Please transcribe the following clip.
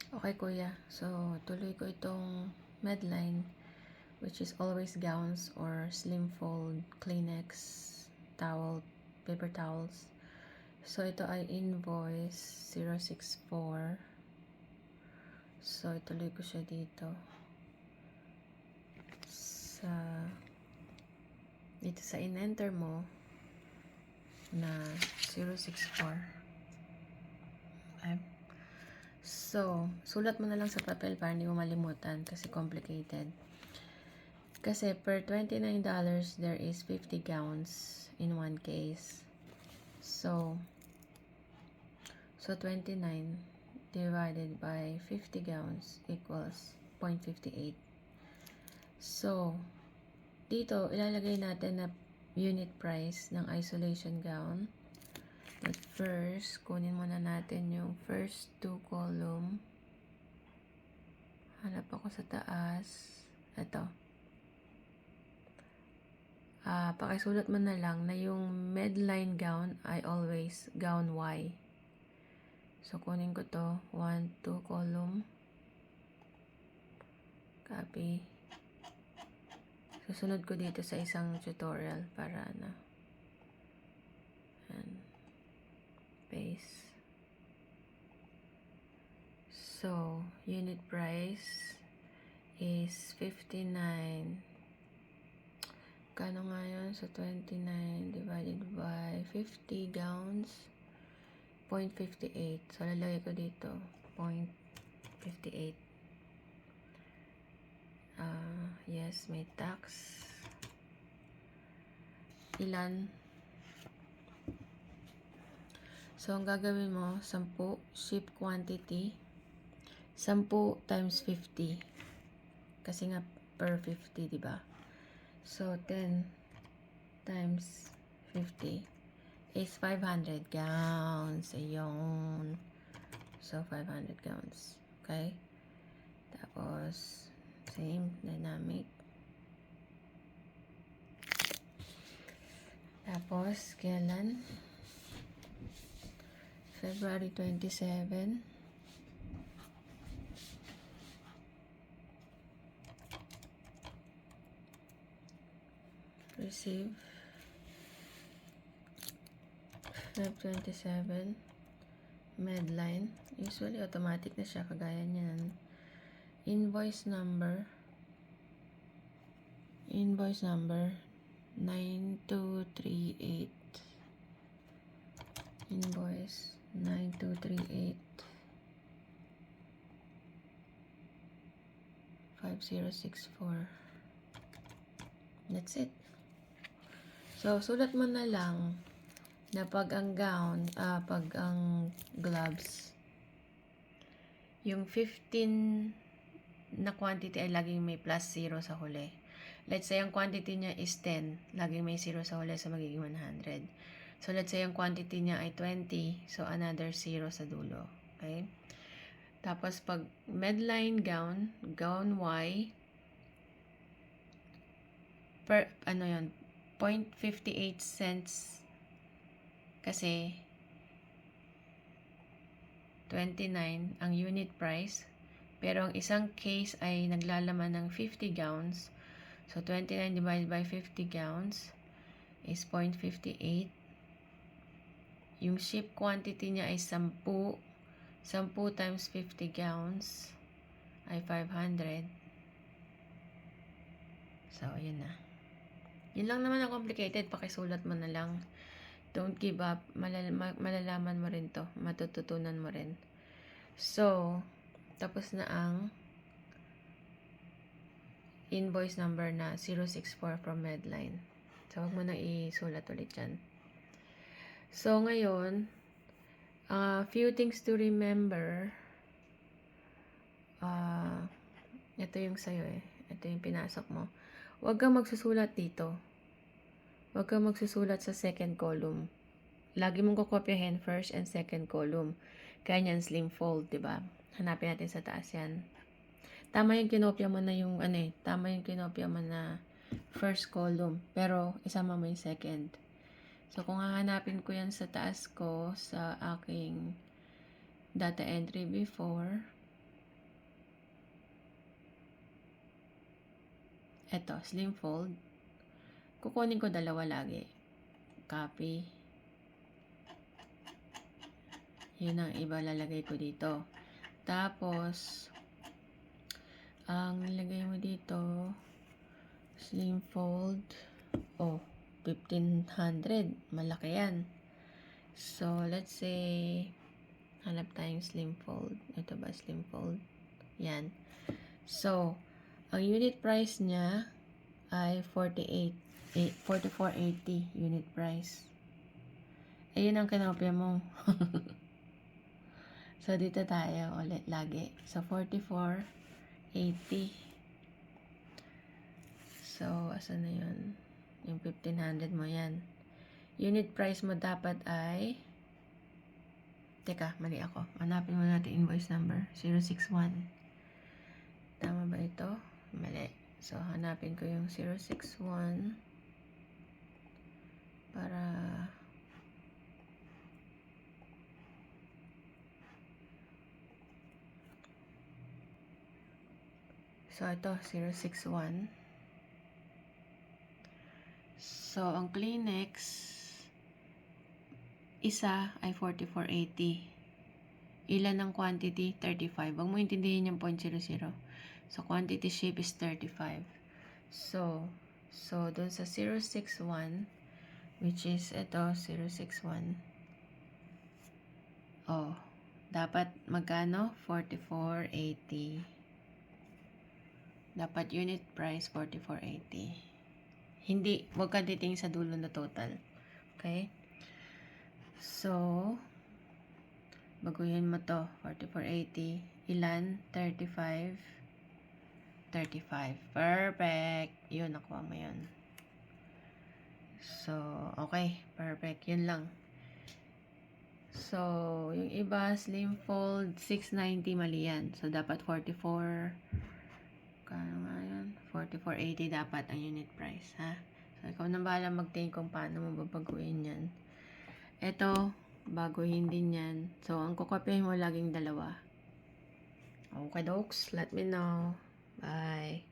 Okay, kuya. So, tuloy ko itong Medline, which is always gowns or slim fold, Kleenex, towel, paper towels. So, ito ay invoice 064. So, ituloy ko siya dito. Dito sa in-enter mo na 064. Okay. So, sulat mo na lang sa papel para hindi mo malimutan kasi complicated. Kasi per $29, there is 50 gowns in one case. So 29 divided by 50 gowns equals 0.58. So, dito, ilalagay natin na unit price ng isolation gown. But first, kunin muna natin yung first two column. Hanap ako sa taas. Ito. Pakisulat mo na lang na yung Medline gown ay always gown Y. So, kunin ko to. 1, 2 column. Copy. Susunod ko dito sa isang tutorial para na. And paste. So, unit price is 59. Kano nga yun? So, 29 divided by 50 gowns. 0.58. So, lalagay ko dito. 0.58. Yes, may tax. Ilan? So, ang gagawin mo, 10 ship quantity. 10 times 50. Kasi nga, per 50, diba? So, 10 times 50 is 500 gowns. Ayun. So, 500 gowns. Okay? Tapos, same dynamic. Tapos, kailan? February 27. Receive. Feb 27. Medline. Usually, automatic na siya. Kagaya niyan. Invoice number 9238. Invoice 9238 5064. That's it. So, sulat mo na lang na pag ang gown, pag ang gloves, yung 15 na quantity ay laging may plus 0 sa huli. Let's say, ang quantity niya is 10. Laging may 0 sa huli, so magiging 100. So, let's say, ang quantity niya ay 20. So, another 0 sa dulo. Okay? Tapos, pag Medline gown, gown Y, per, 0.58 cents. Kasi, 29 ang unit price. Pero, ang isang case ay naglalaman ng 50 gowns. So, 29 divided by 50 gowns is 0.58. Yung ship quantity niya ay 10. 10 times 50 gowns ay 500. So, yun na. Yun lang naman ang complicated. Pakisulat mo na lang. Don't give up. Malalaman mo rin to. Matututunan mo rin. So, tapos na ang invoice number na 064 from Medline. So, huwag mo na isulat ulit yan. So, ngayon, few things to remember. Ito yung sa'yo eh. Ito yung pinasok mo. Huwag kang magsusulat dito. Huwag kang magsusulat sa second column. Lagi mong kukopyahin first and second column. Kaya niyan slim fold, diba? Hanapin natin sa taas yan. Tama yung kinopya mo na yung tama yung kinopya mo na first column, pero isama mo yung second. So, kung hahanapin ko yan sa taas ko, sa aking data entry before, Eto, slim fold. Kukunin ko dalawa lagi. Copy. Yun ang iba lalagay ko dito. Tapos, ang nilagay mo dito, slim fold. Oh, 1,500. Malaki yan. So, let's say, hanap tayong slim fold. Ito ba slim fold? Yan. So, ang unit price niya ay 44.80 unit price. Ayun ang kinopya mo. So, dito tayo ulit lagi. So, 44.80. So, asan na yun? Yung 1,500 mo yan. Unit price mo dapat ay... Teka, mali ako. Hanapin mo natin invoice number. 061. Tama ba ito? Mali. So, hanapin ko yung 061 para... So, ito, 061. So, ang Kleenex, isa ay 44.80. Ilan ang quantity? 35. Huwag mo intindihin yung 0.00. So, quantity shape is 35. So, dun sa 061, which is ito, 061. Oh, dapat magkano? 44.80. Dapat unit price 44.80. Hindi, huwag ka titingin sa dulo na total. Okay? So, baguhin mo to. 44.80. Ilan? 35. 35. Perfect. Yun, nakuha mo yun. So, okay. Perfect. Yun lang. So, yung iba, slim fold, 690, mali yan. So, dapat 44. Kano nga yun? 44.80 dapat ang unit price, ha? So, ikaw na bahala mag-think kung paano mo babaguhin yan. Ito, baguhin din yan. So, ang kukopyahin mo laging dalawa. Okay, dokes. Let me know. Bye.